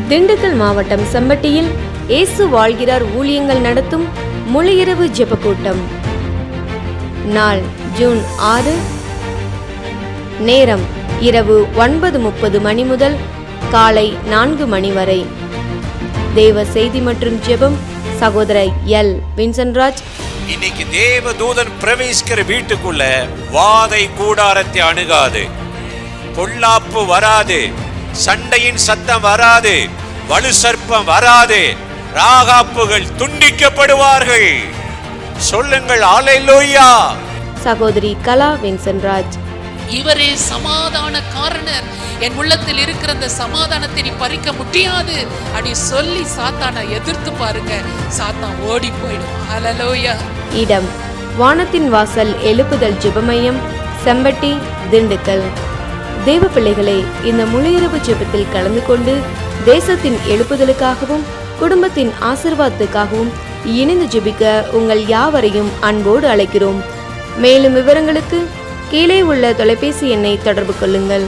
திண்டுக்கல் மாவட்டம் செம்பட்டியில் இயேசு வாழ்கிறார் ஊழியங்கள் நடத்தும் முழுஇரவு ஜெப கூட்டம். நாள் ஜூன் 6. நேரம் இரவு 9:30 மணி முதல் காலை 4 மணி வரை. தேவ செய்தி மற்றும் ஜெபம் சகோதரர் எல். வின்சென்ட்ராஜ். இன்னைக்கு தேவ தூதன் பிரவேசிக்கிற வீட்டுக்குள்ள வாதை கூடாரத்தை அணுகாது, பொல்லாப்பு வராது, சண்டையின் சத்தம் வராது, வலு சர்ப்பம் வராது, ராகாப்புகள் துண்டிக்கப்படுவார்கள். சொல்லுங்கள் அல்லேலூயா. சகோதரி கலா வின்சென்ட்ராஜ். இவரே சமாதான காரணர், என் உள்ளத்தில் இருக்கிற அந்த சமாதானத்தை நீ பறிக்க முடியாது அப்படி சொல்லி சாத்தானை எதிர்த்து பாருங்க, சாத்தான் ஓடி போயிடும். அல்லேலூயா. இடம் வானத்தின் வாசல் எழுப்புதல் ஜெபமையம், செம்பட்டி, திண்டுக்கல். தேவ பிள்ளைகளே, இந்த முழுஇரவு ஜெபத்தில் கலந்து கொண்டு தேசத்தின் எழுப்புதலுக்காகவும் குடும்பத்தின் ஆசீர்வாதத்துக்காகவும் இணைந்து ஜெபிக்க உங்கள் யாவரையும் அன்போடு அழைக்கிறோம். மேலும் விவரங்களுக்கு கீழே உள்ள தொலைபேசி எண்ணை தொடர்பு கொள்ளுங்கள்.